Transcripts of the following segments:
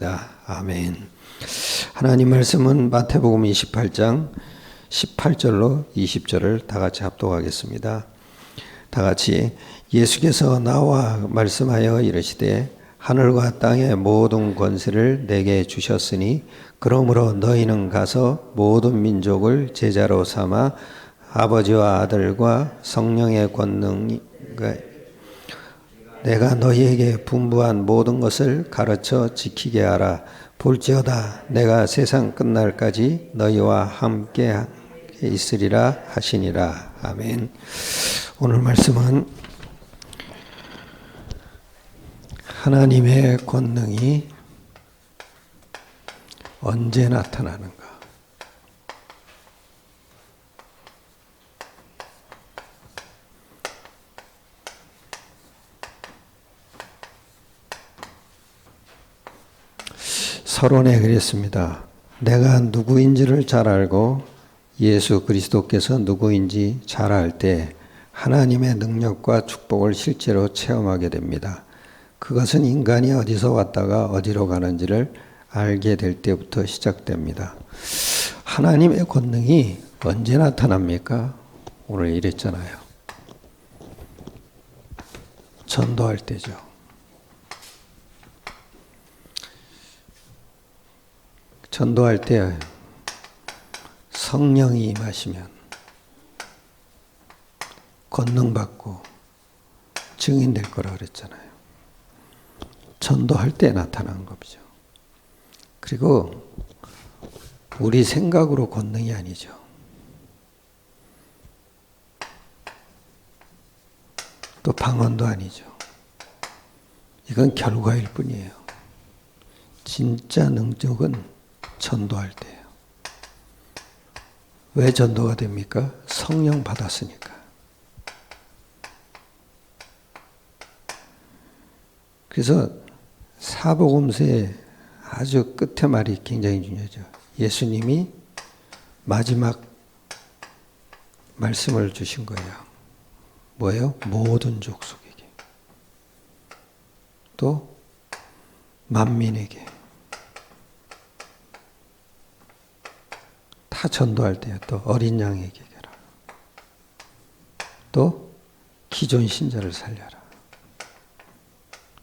아멘. 하나님 말씀은 마태복음 28장 18절로 20절을 다 같이 합독하겠습니다. 다 같이 예수께서 나와 말씀하여 이르시되 하늘과 땅의 모든 권세를 내게 주셨으니 그러므로 너희는 가서 모든 민족을 제자로 삼아 아버지와 아들과 성령의 권능이 내가 너희에게 분부한 모든 것을 가르쳐 지키게 하라. 볼지어다 내가 세상 끝날까지 너희와 함께 있으리라 하시니라. 아멘. 오늘 말씀은 하나님의 권능이 언제 나타나는가? 서론에 그랬습니다. 내가 누구인지를 잘 알고 예수 그리스도께서 누구인지 잘 알 때 하나님의 능력과 축복을 실제로 체험하게 됩니다. 그것은 인간이 어디서 왔다가 어디로 가는지를 알게 될 때부터 시작됩니다. 하나님의 권능이 언제 나타납니까? 오늘 이랬잖아요. 전도할 때죠. 전도할 때 성령이 임하시면 권능받고 증인될 거라 그랬잖아요. 전도할 때 나타난 거죠. 그리고 우리 생각으로 권능이 아니죠. 또 방언도 아니죠. 이건 결과일 뿐이에요. 진짜 능력은 전도할 때예요. 왜 전도가 됩니까? 성령 받았으니까. 그래서 사복음서의 아주 끝에 말이 굉장히 중요하죠. 예수님이 마지막 말씀을 주신 거예요. 뭐예요? 모든 족속에게. 또 만민에게. 다 전도할 때요. 또 어린 양에게 해라. 또 기존 신자를 살려라.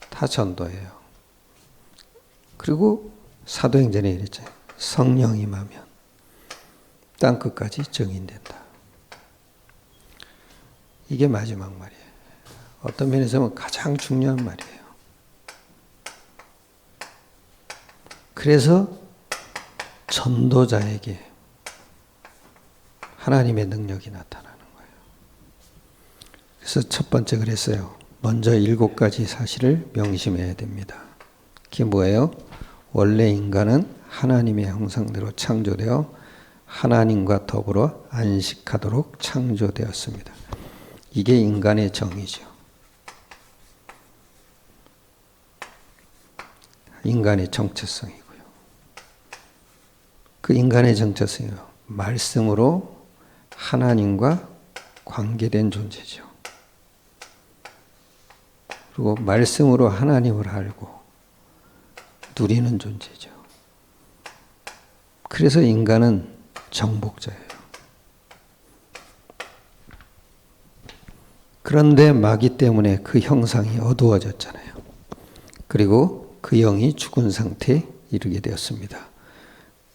다 전도예요. 그리고 사도행전에 이랬죠. 성령 임하면 땅끝까지 증인된다. 이게 마지막 말이에요. 어떤 면에서 보면 가장 중요한 말이에요. 그래서 전도자에게 하나님의 능력이 나타나는 거예요. 그래서 첫 번째 그랬어요. 먼저 7가지 사실을 명심해야 됩니다. 그게 뭐예요? 원래 인간은 하나님의 형상대로 창조되어 하나님과 더불어 안식하도록 창조되었습니다. 이게 인간의 정의죠. 인간의 정체성이고요. 그 인간의 정체성이요. 말씀으로 하나님과 관계된 존재죠. 그리고 말씀으로 하나님을 알고 누리는 존재죠. 그래서 인간은 정복자예요. 그런데 마귀 때문에 그 형상이 어두워졌잖아요. 그리고 그 영이 죽은 상태에 이르게 되었습니다.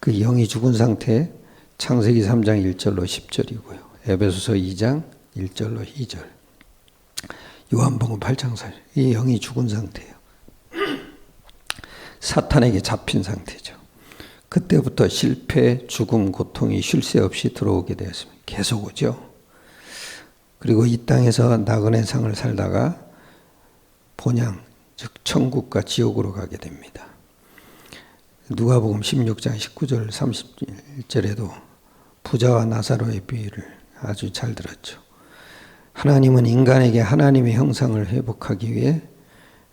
그 영이 죽은 상태에 창세기 3장 1절로 10절이고요. 에베소서 2장 1절로 2절. 요한복음 8장 4절. 이 영이 죽은 상태예요. 사탄에게 잡힌 상태죠. 그때부터 실패, 죽음, 고통이 쉴 새 없이 들어오게 되었습니다. 계속 오죠. 그리고 이 땅에서 나그네 삶을 살다가 본향, 즉 천국과 지옥으로 가게 됩니다. 누가복음 16장 19절 31절에도 부자와 나사로의 비유를 아주 잘 들었죠. 하나님은 인간에게 하나님의 형상을 회복하기 위해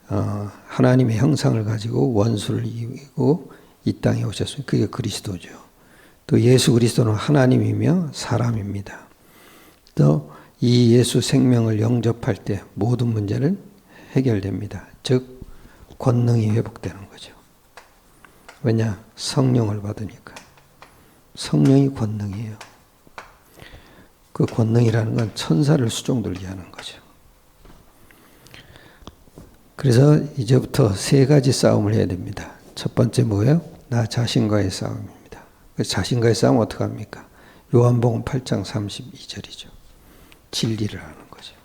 하나님의 형상을 가지고 원수를 이기고 이 땅에 오셨습니다. 그게 그리스도죠. 또 예수 그리스도는 하나님이며 사람입니다. 또 이 예수 생명을 영접할 때 모든 문제는 해결됩니다. 즉 권능이 회복되는 거죠. 왜냐? 성령을 받으니까. 성령이 권능이에요. 그 권능이라는 건 천사를 수종들게 하는 거죠. 그래서 이제부터 세 가지 싸움을 해야 됩니다. 첫 번째 뭐예요? 나 자신과의 싸움입니다. 그 자신과의 싸움 어떻게 합니까? 요한복음 8장 32절이죠. 진리를 하는 거죠.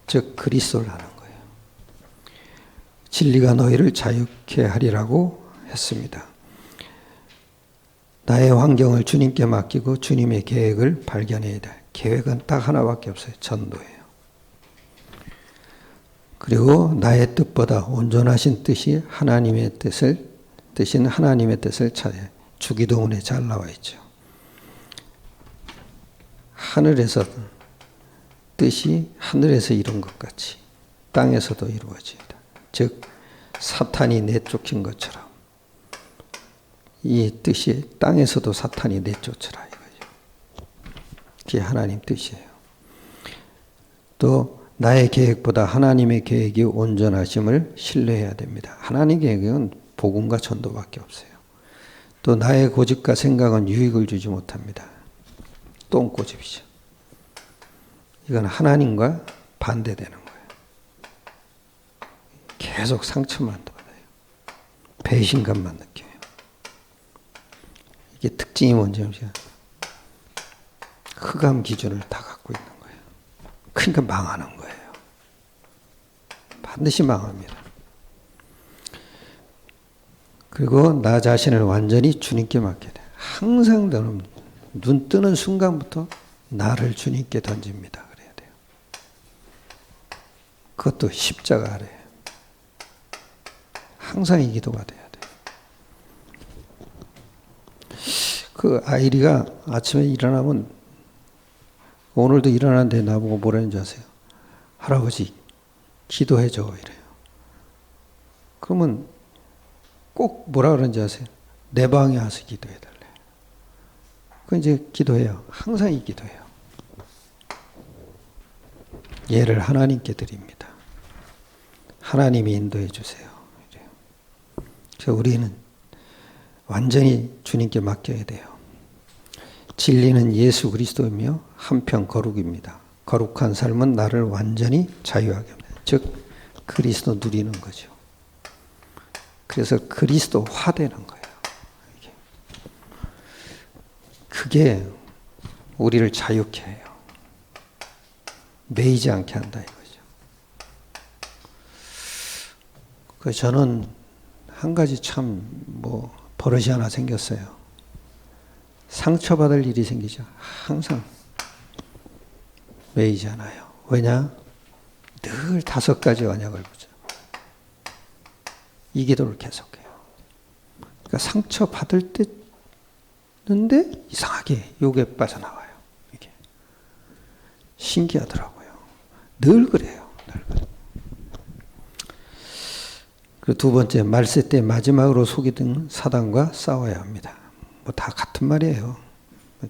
즉 그리스도를 하는 거예요. 진리가 너희를 자유케 하리라고 했습니다. 나의 환경을 주님께 맡기고 주님의 계획을 발견해야 돼. 계획은 딱 하나밖에 없어요. 전도예요. 그리고 나의 뜻보다 온전하신 뜻이 하나님의 뜻인 하나님의 뜻을 찾아야 해. 주기도문에 잘 나와 있죠. 하늘에서 뜻이 하늘에서 이룬 것 같이 땅에서도 이루어진다. 즉 사탄이 내쫓긴 것처럼 이 뜻이 땅에서도 사탄이 내쫓으라 이거죠. 그게 하나님 뜻이에요. 또 나의 계획보다 하나님의 계획이 온전하심을 신뢰해야 됩니다. 하나님의 계획은 복음과 전도밖에 없어요. 또 나의 고집과 생각은 유익을 주지 못합니다. 똥고집이죠. 이건 하나님과 반대되는 거예요. 계속 상처만 받아요. 배신감만 느껴요. 이게 특징이 뭔지 아세요? 흑암 기준을 다 갖고 있는 거예요. 그러니까 망하는 거예요. 반드시 망합니다. 그리고 나 자신을 완전히 주님께 맡겨야 돼. 항상 너는 눈 뜨는 순간부터 나를 주님께 던집니다. 그래야 돼요. 그것도 십자가 아래. 항상 이 기도가 돼야 돼요. 그 아이리가 아침에 일어나면 오늘도 일어났는데 나보고 뭐라는지 아세요? 할아버지 기도해줘 이래요. 그러면 꼭 뭐라 그러는지 아세요? 내 방에 와서 기도해달래. 그 이제 기도해요. 항상 이 기도해요. 얘를 하나님께 드립니다. 하나님이 인도해 주세요. 이래요. 그래서 우리는 완전히 주님께 맡겨야 돼요. 진리는 예수 그리스도이며 한편 거룩입니다. 거룩한 삶은 나를 완전히 자유하게 합니다. 즉 그리스도 누리는 거죠. 그래서 그리스도화 되는 거예요. 그게 우리를 자유케 해요. 매이지 않게 한다 이거죠. 그 저는 한 가지 참 버릇이 하나 생겼어요. 상처받을 일이 생기죠. 항상 매이지 않아요. 왜냐? 늘 5가지 언약을 보죠. 이 기도를 계속해요. 그러니까 상처받을 때는데 이상하게 욕에 빠져나와요. 이게 신기하더라고요. 늘 그래요. 늘 그래요. 그리고 두 번째, 말세 때 마지막으로 속이던 사단과 싸워야 합니다. 다 같은 말이에요.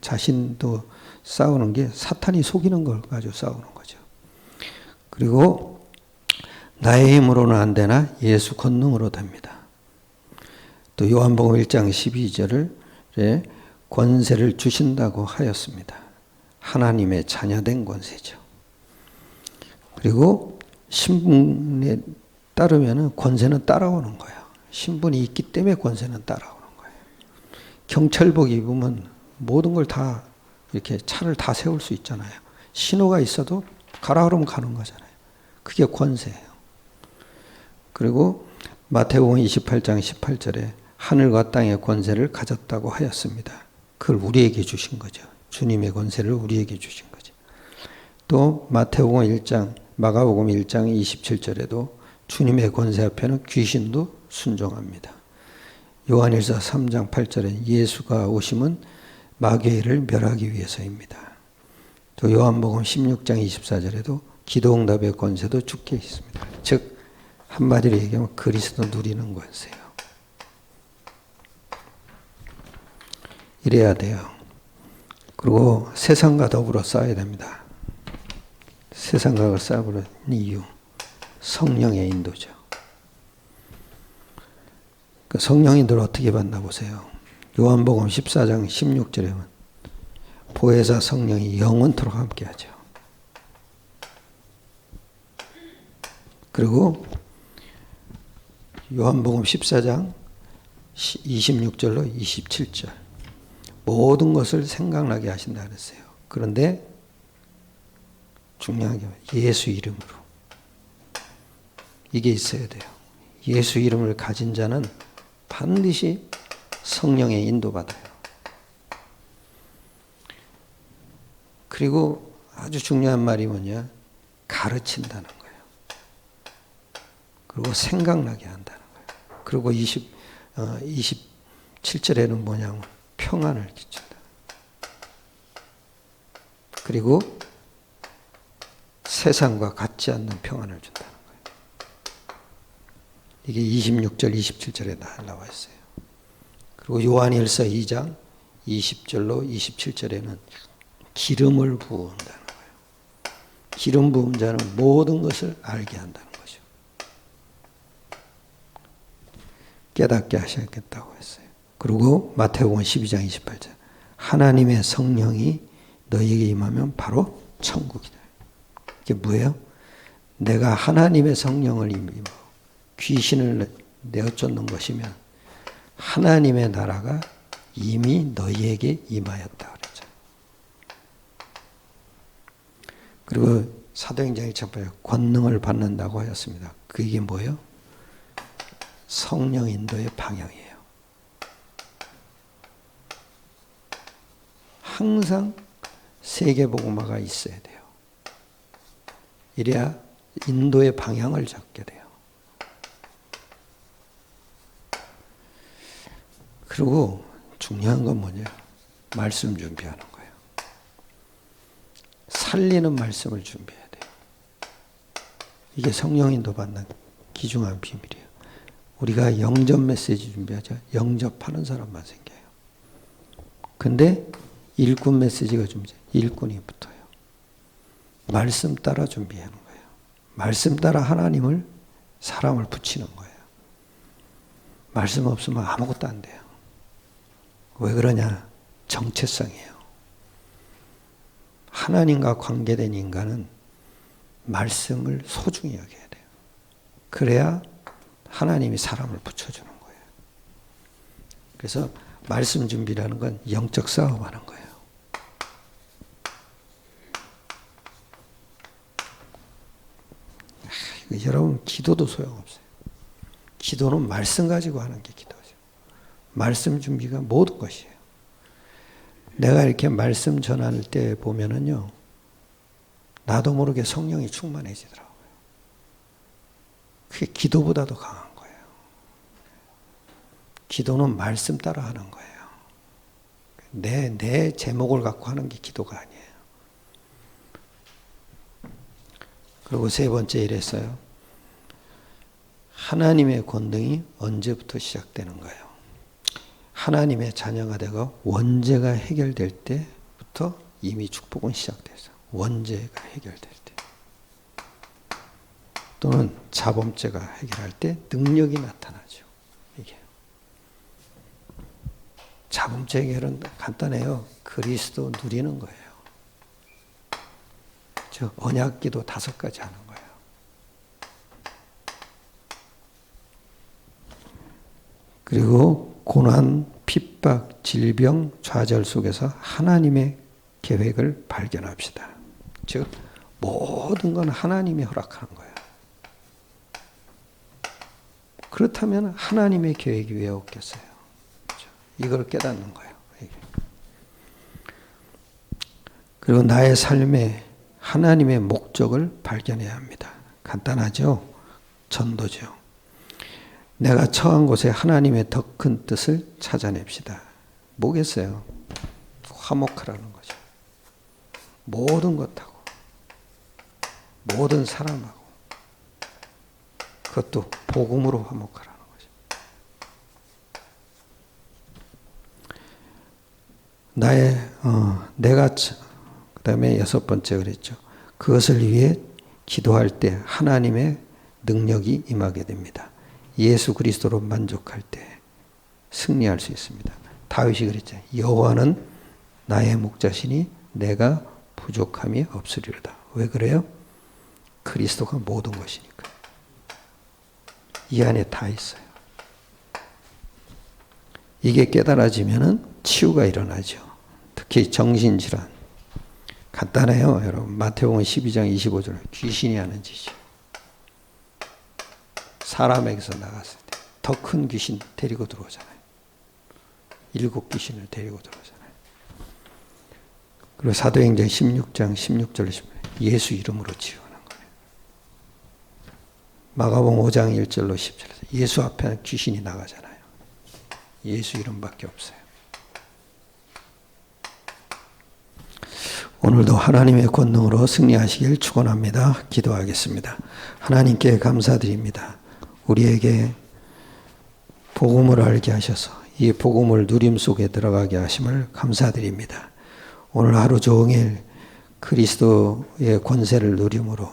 자신도 싸우는 게 사탄이 속이는 걸 가지고 싸우는 거죠. 그리고 나의 힘으로는 안 되나 예수 권능으로 됩니다. 또 요한복음 1장 12절을 권세를 주신다고 하였습니다. 하나님의 자녀된 권세죠. 그리고 신분에 따르면 권세는 따라오는 거예요. 신분이 있기 때문에 권세는 따라오는 거예요. 경찰복 입으면 모든 걸 다 이렇게 차를 다 세울 수 있잖아요. 신호가 있어도 가라 그러면 가는 거잖아요. 그게 권세예요. 그리고 마태복음 28장 18절에 하늘과 땅의 권세를 가졌다고 하였습니다. 그걸 우리에게 주신 거죠. 주님의 권세를 우리에게 주신 거죠. 또 마태복음 1장, 마가복음 1장 27절에도 주님의 권세 앞에는 귀신도 순종합니다. 요한일서 3장 8절에 예수가 오심은 마귀를 멸하기 위해서입니다. 또 요한복음 16장 24절에도 기도응답의 권세도 주께 있습니다. 즉 한마디로 얘기하면 그리스도 누리는 권세예요. 이래야 돼요. 그리고 세상과 더불어 싸워야 됩니다. 세상과 싸우는 이유, 성령의 인도죠. 그 성령인들 어떻게 받나 보세요. 요한복음 14장 16절에 보면 보혜사 성령이 영원토록 함께하죠. 그리고 요한복음 14장 26절로 27절 모든 것을 생각나게 하신다 그랬어요. 그런데 중요한 게 예수 이름으로 이게 있어야 돼요. 예수 이름을 가진 자는 반드시 성령의 인도받아요. 그리고 아주 중요한 말이 뭐냐? 가르친다는 거예요. 그리고 생각나게 한다는 거예요. 그리고 27절에는 뭐냐면 평안을 끼친다. 그리고 세상과 같지 않는 평안을 준다는 거예요. 이게 26절, 27절에 나와 있어요. 그리고 요한일서 2장 20절로 27절에는 기름을 부은다는 거예요. 기름 부은 자는 모든 것을 알게 한다는 거죠. 깨닫게 하셔야겠다고 했어요. 그리고 마태복음 12장 28절 하나님의 성령이 너희에게 임하면 바로 천국이다. 이게 뭐예요? 내가 하나님의 성령을 임하고 귀신을 내어쫓는 것이면 하나님의 나라가 이미 너희에게 임하였다 그랬죠. 그리고 사도행전에 접해요. 권능을 받는다고 하였습니다. 그게 뭐예요? 성령 인도의 방향이에요. 항상 세계복음화가 있어야 돼요. 이래야 인도의 방향을 잡게 돼요. 그리고 중요한 건 뭐냐? 말씀 준비하는 거예요. 살리는 말씀을 준비해야 돼요. 이게 성령 인도 받는 귀중한 비밀이에요. 우리가 영접 메시지 준비하죠. 영접하는 사람만 생겨요. 근데 일꾼 메시지가 준비돼요. 일꾼이 붙어요. 말씀 따라 준비하는 거예요. 말씀 따라 하나님을 사람을 붙이는 거예요. 말씀 없으면 아무것도 안 돼요. 왜 그러냐? 정체성이에요. 하나님과 관계된 인간은 말씀을 소중히 여겨야 돼요. 그래야 하나님이 사람을 붙여주는 거예요. 그래서 말씀 준비라는 건 영적 싸움하는 거예요. 여러분 기도도 소용없어요. 기도는 말씀 가지고 하는 게 기도죠. 말씀 준비가 모든 것이에요. 내가 이렇게 말씀 전할 때 보면은요, 나도 모르게 성령이 충만해지더라고요. 그게 기도보다도 강한 거예요. 기도는 말씀 따라 하는 거예요. 내 제목을 갖고 하는 게 기도가 아니에요. 그리고 세 번째 이랬어요. 하나님의 권능이 언제부터 시작되는 거예요? 하나님의 자녀가 되고 원죄가 해결될 때부터 이미 축복은 시작돼서 원죄가 해결될 때 또는 자범죄가 해결할 때 능력이 나타나죠. 이게 자범죄 해결은 간단해요. 그리스도 누리는 거예요. 저 언약기도 5가지 하는 거예요. 그리고 고난, 핍박, 질병, 좌절 속에서 하나님의 계획을 발견합시다. 즉 모든 건 하나님이 허락하는 거예요. 그렇다면 하나님의 계획이 왜 없겠어요? 그렇죠? 이걸 깨닫는 거예요. 그리고 나의 삶에 하나님의 목적을 발견해야 합니다. 간단하죠? 전도죠. 내가 처한 곳에 하나님의 더 큰 뜻을 찾아냅시다. 뭐겠어요? 화목하라는 거죠. 모든 것하고 모든 사람하고 그것도 복음으로 화목하라는 거죠. 내가 그다음에 6번째 그랬죠. 그것을 위해 기도할 때 하나님의 능력이 임하게 됩니다. 예수 그리스도로 만족할 때 승리할 수 있습니다. 다윗이 그랬잖아요. 여호와는 나의 목자시니 내가 부족함이 없으리로다. 왜 그래요? 그리스도가 모든 것이니까. 이 안에 다 있어요. 이게 깨달아지면은 치유가 일어나죠. 특히 정신질환. 간단해요, 여러분. 마태복음 12장 25절. 귀신이 하는 짓이죠. 사람에게서 나갔을 때 더 큰 귀신 데리고 들어오잖아요. 7 귀신을 데리고 들어오잖아요. 그리고 사도행전 16장 16절에 예수 이름으로 치유하는 거예요. 마가복음 5장 1절로 10절에서 예수 앞에 귀신이 나가잖아요. 예수 이름밖에 없어요. 오늘도 하나님의 권능으로 승리하시길 축원합니다. 기도하겠습니다. 하나님께 감사드립니다. 우리에게 복음을 알게 하셔서 이 복음을 누림 속에 들어가게 하심을 감사드립니다. 오늘 하루 종일 그리스도의 권세를 누림으로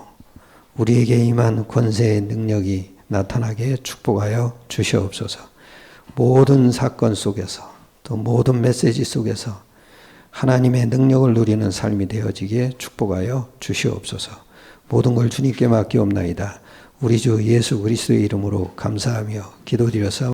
우리에게 임한 권세의 능력이 나타나게 축복하여 주시옵소서. 모든 사건 속에서 또 모든 메시지 속에서 하나님의 능력을 누리는 삶이 되어지게 축복하여 주시옵소서. 모든 걸 주님께 맡기옵나이다. 우리 주 예수 그리스도의 이름으로 감사하며 기도드려서